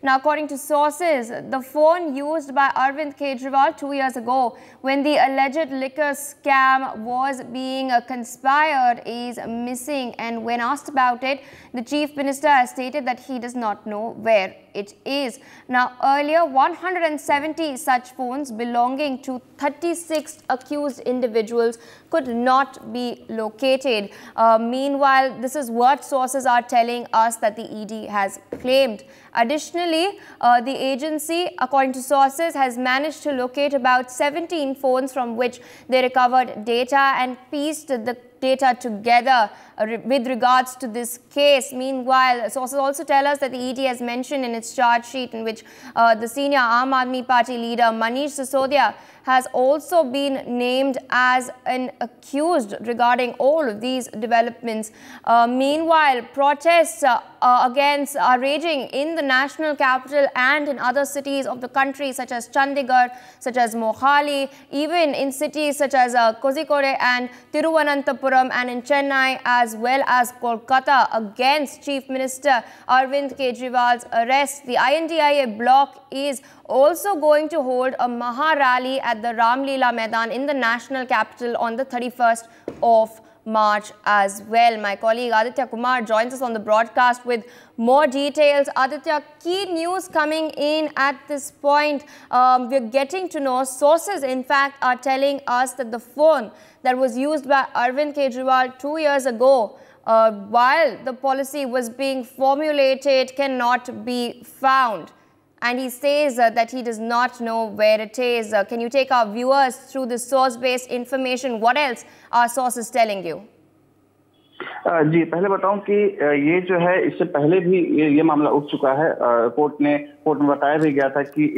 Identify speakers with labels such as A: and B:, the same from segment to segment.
A: Now, according to sources, the phone used by Arvind Kejriwal 2 years ago when the alleged liquor scam was being conspired is missing, and when asked about it, the Chief Minister has stated that he does not know where it is. Now, earlier 170 such phones belonging to 36 accused individuals could not be located. Meanwhile, this is what sources are telling us that the ED has claimed. Additionally, the agency, according to sources, has managed to locate about 17 phones from which they recovered data and pieced the data together with regards to this case. Meanwhile, sources also tell us that the ED has mentioned in its charge sheet in which the senior Aam Aadmi Party leader Manish Sisodia has also been named as an accused regarding all of these developments. Meanwhile, protests are raging in the national capital and in other cities of the country such as Chandigarh, such as Mohali, even in cities such as Kozhikode and Thiruvananthapuram, and in Chennai as well as Kolkata against Chief Minister Arvind Kejriwal's arrest. The INDIA bloc is also going to hold a Maha rally at the Ram Leela Maidan in the national capital on the 31st of March as well. My colleague Aditya Kumar joins us on the broadcast with more details. Aditya, key news coming in at this point. We're getting to know, sources in fact are telling us that the phone that was used by Arvind Kejriwal 2 years ago while the policy was being formulated cannot be found. And he says that he does not know where it is. Can you take our viewers through the source-based information? What else are sources telling you?
B: जी, पहले बताऊं कि ये जो है इससे पहले भी ये मामला उठ चुका है। कोर्ट में बताया भी गया था कि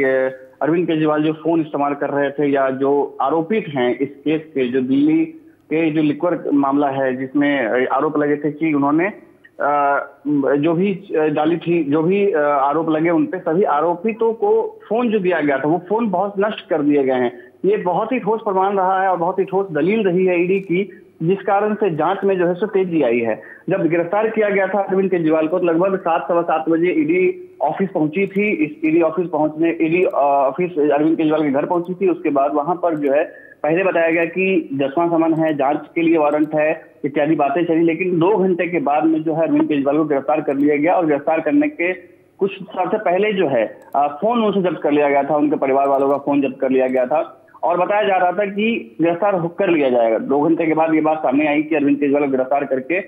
B: अरविंद केजरीवाल जो फोन इस्तेमाल कर रहे थे या जो आरोपित हैं इस केस के, जो दिल्ली के जो लिक्वर मामला है जिसमें आरोप लगे थे कि उन्होंने जो भी डाली थी, जो भी आरोप लगे उन पे, सभी आरोपितों को फोन जो दिया गया था वो फोन बहुत नष्ट कर दिए गए हैं। ये बहुत ही ठोस प्रमाण रहा है और बहुत ही ठोस दलील रही है ईडी की, जिस कारण से जांच में जो है सो तेजी आई है। जब गिरफ्तार किया गया था अरविंद केजरीवाल को तो लगभग 7-7:15 बजे ईडी ऑफिस पहुंची थी। इस ईडी ऑफिस अरविंद केजरीवाल के घर पहुंची थी। उसके बाद वहां पर जो है पहले बताया गया कि 10वां समन है, जांच के लिए वारंट है, इत्यादि बातें चली, लेकिन 2 घंटे के बाद में जो है अरविंद केजरीवाल को गिरफ्तार कर लिया गया और गिरफ्तार करने के कुछ साल से पहले जो है फोन उनसे जब्त कर लिया गया था, उनके परिवार वालों का फोन जब्त कर लिया गया था और बताया जा रहा था कि गिरफ्तार कर लिया जाएगा। 2 घंटे के बाद ये बात सामने आई कि अरविंद केजरीवाल को गिरफ्तार करके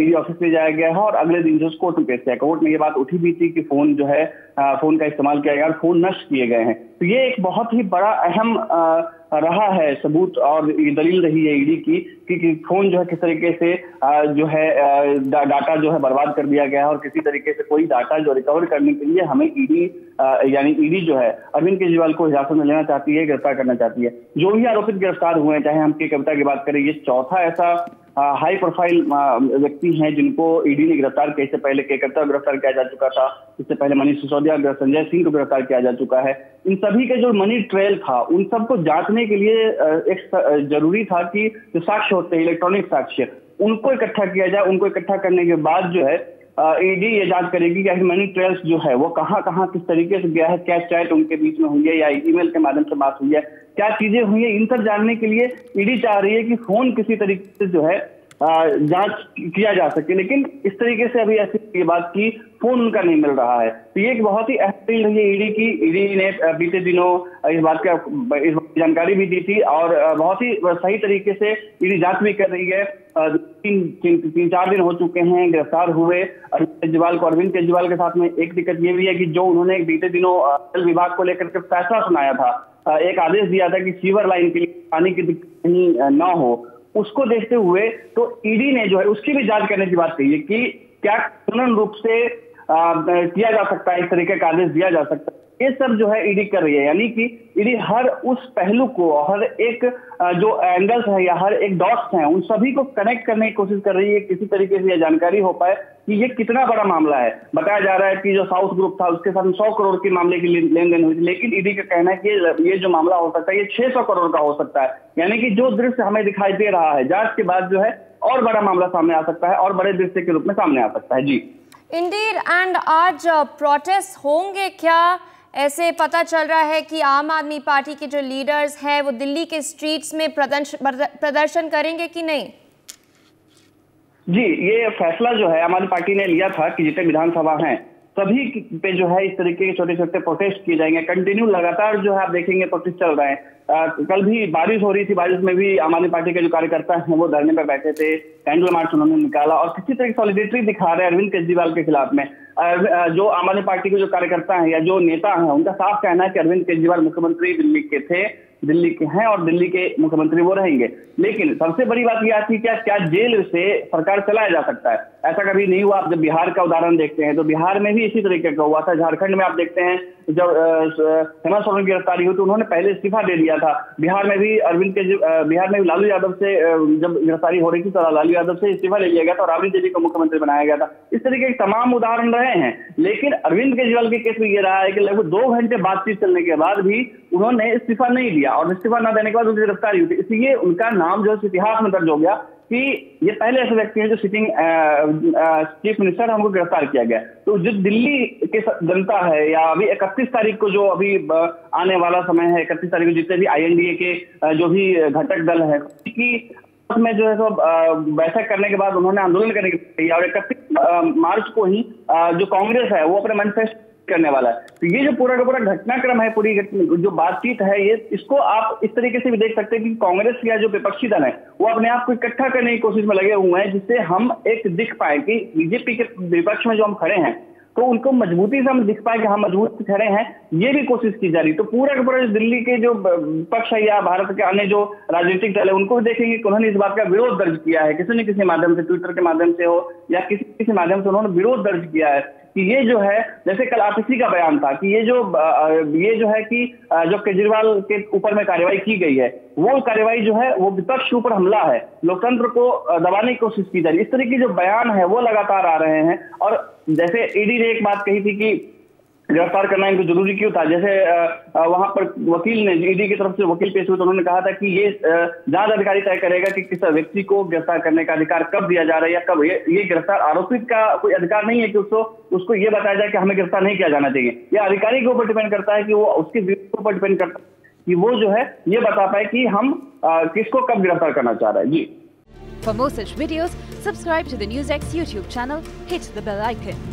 B: ईडी ऑफिस ले जाया गया है और अगले दिन जो कोर्ट में पेश किया। कोर्ट में ये बात उठी भी थी कि फोन जो है फोन का इस्तेमाल किया गया और फोन नष्ट किए गए हैं। तो ये एक बहुत ही बड़ा अहम रहा है सबूत और ये दलील रही है ईडी की कि फोन जो है किस तरीके से जो है डाटा जो है बर्बाद कर दिया गया है और किसी तरीके से कोई डाटा जो रिकवर करने के लिए हमें ईडी जो है अरविंद केजरीवाल को हिरासत में लेना चाहती है, गिरफ्तार करना चाहती है। जो भी आरोपित गिरफ्तार हुए हैं, चाहे हम के कविता की बात करें, ये चौथा ऐसा हाई प्रोफाइल व्यक्ति हैं जिनको ईडी ने गिरफ्तार किया। इससे पहले के कविता को गिरफ्तार किया जा चुका था, इससे पहले मनीष सिसोदिया, संजय सिंह को गिरफ्तार किया जा चुका है। इन सभी के जो मनी ट्रेल था उन सबको जांचने के लिए एक जरूरी था कि जो साक्ष्य होते हैं, इलेक्ट्रॉनिक साक्ष्य, उनको इकट्ठा किया जाए। उनको इकट्ठा करने के बाद जो है ईडी ये जांच करेगी कि मनी ट्रेल्स जो है वो कहां किस तरीके से गया है, क्या चैट उनके बीच में हुई है या ईमेल के माध्यम से बात हुई है, क्या चीजें हुई है। इन सब जानने के लिए ईडी चाह रही है कि फोन किसी तरीके से जो है जांच किया जा सके, लेकिन इस तरीके से अभी ऐसी ये बात की फोन उनका नहीं मिल रहा है। तो ये एक बहुत ही अहम रही है ईडी की। ईडी ने बीते दिनों इस बात की जानकारी भी दी थी और बहुत ही सही तरीके से ईडी जांच भी कर रही है। 3-4 दिन हो चुके हैं गिरफ्तार हुए अरविंद केजरीवाल को। अरविंद केजरीवाल के साथ में एक दिक्कत ये भी है कि जो उन्होंने बीते दिनों जल विभाग को लेकर के फैसला सुनाया था, एक आदेश दिया था कि सीवर लाइन के लिए पानी की दिक्कत कहीं न हो, उसको देखते हुए तो ईडी ने जो है उसकी भी जांच करने की बात कही है कि क्या कानूनन रूप से किया जा सकता है, इस तरीके का आदेश दिया जा सकता है। ये सब जो है ईडी कर रही है, यानी कि ईडी हर उस पहलू को, हर एक जो एंगल्स है या हर एक डॉट्स हैं, उन सभी को कनेक्ट करने की कोशिश कर रही है, किसी तरीके से यह जानकारी हो पाए कि ये कितना बड़ा मामला है। बताया जा रहा है कि जो साउथ ग्रुप था उसके साथ 100 करोड़ के मामले की लेन देन हुई थी, लेकिन ईडी का कहना है कि ये जो मामला हो सकता है ये 600 करोड़ का हो सकता है। यानी कि जो दृश्य हमें दिखाई दे रहा है, जांच के बाद जो है और बड़ा मामला सामने आ सकता है और बड़े दृश्य के रूप में सामने आ सकता है। जी
A: इंडीड, एंड आज प्रोटेस्ट होंगे क्या? ऐसे पता चल रहा है कि आम आदमी पार्टी के जो लीडर्स हैं वो दिल्ली के स्ट्रीट्स में प्रदर्शन करेंगे कि नहीं?
B: जी, ये फैसला जो है आम आदमी पार्टी ने लिया था कि जितने विधानसभा हैं सभी पे जो है इस तरीके के छोटे छोटे प्रोटेस्ट किए जाएंगे। कंटिन्यू लगातार जो है आप देखेंगे प्रोटेस्ट चल रहे हैं। कल भी बारिश हो रही थी, बारिश में भी आम आदमी पार्टी के जो कार्यकर्ता हैं वो धरने पर बैठे थे, कैंडल मार्च उन्होंने निकाला और किसी तरह की सॉलिडेरिटी दिखा रहे हैं अरविंद केजरीवाल के खिलाफ में। जो आम आदमी पार्टी के जो कार्यकर्ता हैं या जो नेता हैं उनका साफ कहना है कि अरविंद केजरीवाल मुख्यमंत्री दिल्ली के थे, दिल्ली के हैं और दिल्ली के मुख्यमंत्री वो रहेंगे। लेकिन सबसे बड़ी बात यह आती है क्या जेल से सरकार चलाया जा सकता है? ऐसा कभी नहीं हुआ। आप जब बिहार का उदाहरण देखते हैं तो बिहार में भी इसी तरीके का हुआ था। झारखंड में आप देखते हैं जब हेमंत सोरेन की गिरफ्तारी हुई तो उन्होंने पहले इस्तीफा दे दिया था। बिहार में भी बिहार में भी लालू यादव से जब गिरफ्तारी हो रही थी तो लालू यादव से इस्तीफा ले लिया गया था और राबड़ी देवी को मुख्यमंत्री बनाया गया था। इस तरीके के तमाम उदाहरण रहे हैं। लेकिन अरविंद केजरीवाल के केस में ये रहा है कि लगभग 2 घंटे बातचीत चलने के बाद भी उन्होंने इस्तीफा नहीं दिया और इस्तीफा न देने के बाद उनकी गिरफ्तारी हुई। इसलिए उनका नाम जो इतिहास में दर्ज हो गया कि ये पहले ऐसे व्यक्ति हैं जो सिटिंग चीफ मिनिस्टर हमको गिरफ्तार किया गया। तो जो दिल्ली के जनता है या अभी 31 तारीख को जो अभी आने वाला समय है, 31 तारीख को जितने भी INDA के जो भी घटक दल है कि में जो है तो बैठक करने के बाद उन्होंने आंदोलन करने की और 31 मार्च को ही जो कांग्रेस है वो अपने मैनिफेस्टो करने वाला है। तो ये जो पूरा का पूरा घटनाक्रम है, पूरी जो बातचीत है, ये इसको आप इस तरीके से भी देख सकते हैं कि कांग्रेस या जो विपक्षी दल है वो अपने आप को इकट्ठा करने की कोशिश में लगे हुए हैं, जिससे हम एक दिख पाए कि बीजेपी के विपक्ष में जो हम खड़े हैं तो उनको मजबूती से हम दिख पाए कि हम मजबूत खड़े हैं, ये भी कोशिश की जा रही। तो पूरा का पूरा दिल्ली के जो पक्ष है या भारत के अन्य जो राजनीतिक दल है उनको भी देखेंगे कि उन्होंने इस बात का विरोध दर्ज किया है, किसी न किसी माध्यम से, ट्विटर के माध्यम से हो या किसी माध्यम से उन्होंने विरोध दर्ज किया है कि ये जो है, जैसे कल आतिशी का बयान था कि ये जो है कि जो केजरीवाल के ऊपर में कार्रवाई की गई है वो कार्रवाई जो है वो विपक्ष के ऊपर हमला है, लोकतंत्र को दबाने की कोशिश की जा रही है। इस तरह की जो बयान है वो लगातार आ रहे हैं। और जैसे ईडी ने एक बात कही थी कि गिरफ्तार करना इनको जरूरी क्यों था, जैसे वहां पर वकील ने, ईडी की तरफ से वकील पेश हुए तो उन्होंने कहा था कि ये जांच अधिकारी तय करेगा कि किस व्यक्ति को गिरफ्तार करने का अधिकार कब दिया जा रहा है या कब। ये गिरफ्तार आरोपित का कोई अधिकार नहीं है कि उसको ये बताया जाए कि हमें गिरफ्तार नहीं किया जाना चाहिए। यह अधिकारी के ऊपर डिपेंड करता है कि वो उसके विवेक के ऊपर डिपेंड करता है कि वो जो है ये बता पाए कि हम किसको कब गिरफ्तार करना चाह रहे हैं। जी,
C: For more such videos, subscribe to the NewsX YouTube channel, hit the bell icon.